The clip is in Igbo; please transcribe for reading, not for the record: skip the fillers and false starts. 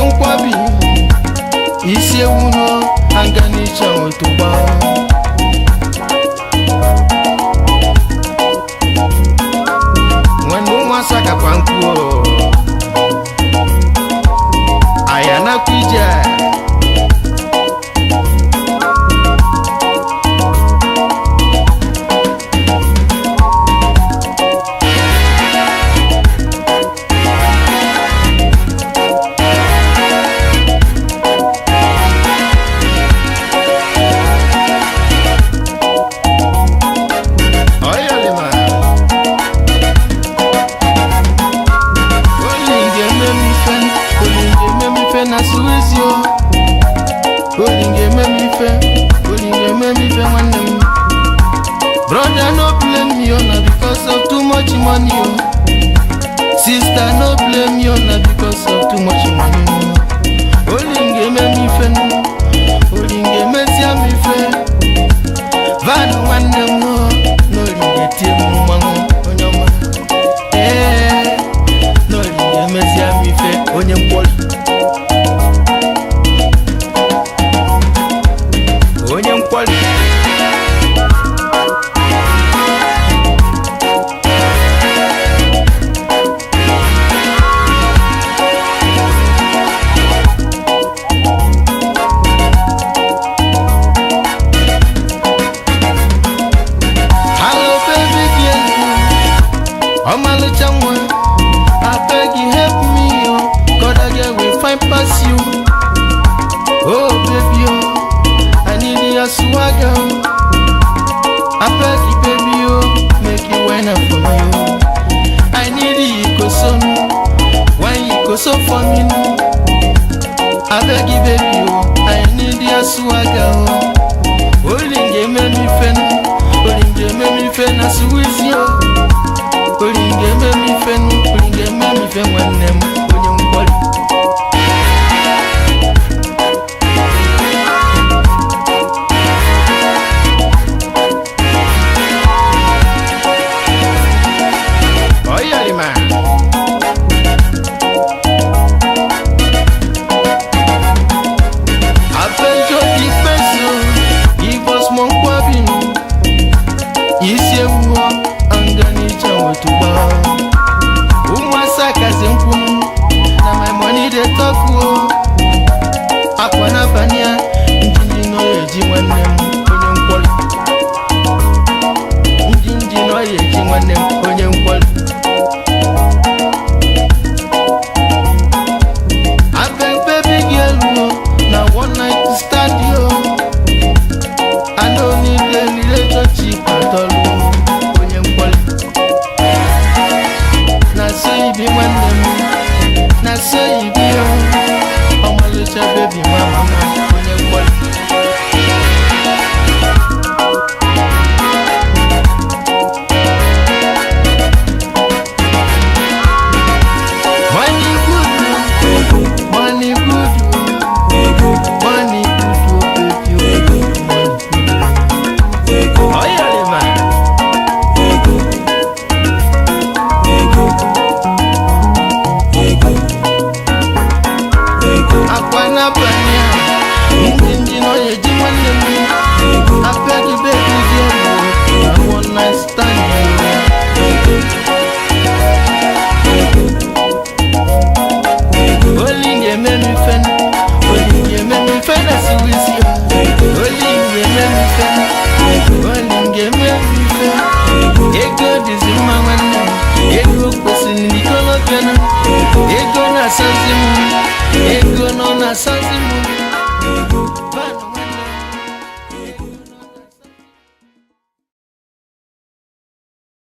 nkwabi isi ewu no anga n'icha otuba nwenu mwasaka kwa nkuo ayana kwija na suizio olinge me fe wanem brother no blame me na because of too much money oh. Sister no blame me na because of too much money olinge me fe olinge me sia me fe vanu wanem no olinge tie mmango onyoma no olinge me sia me fe onyem kwoli I beg you help me, oh. God again will find past you. Oh baby, oh, I need your swagger. I beg you baby, oh, make you wine up for me, oh. I need you go so, when you go so for me, no. I beg you baby, oh, I need your swagger, oh. Olinge me fen, olinge me fen as with you. Olinge me fen wanem onyem kwali oyali ma apenjo di peso ibos mon kwabi isi ewu angani chawo tuba kaze nkunu na my money dey talk o akwana bania njinji no eji nwannem onye nkwoli njinji no eji nwannem onye nkwoli abeg baby girl no na one night to start yo I don't need a relationship at all onye nkwoli na say be one na say you be oh my little baby mama onye kwali money oh yeah man akwana banya njinji no eji nwannem I beg you baby girl I want nice stand olinge me fen as with you olinge me fen ego dizima wanem ego kwesini nikolo kana ego na sazimu ego no na sazimu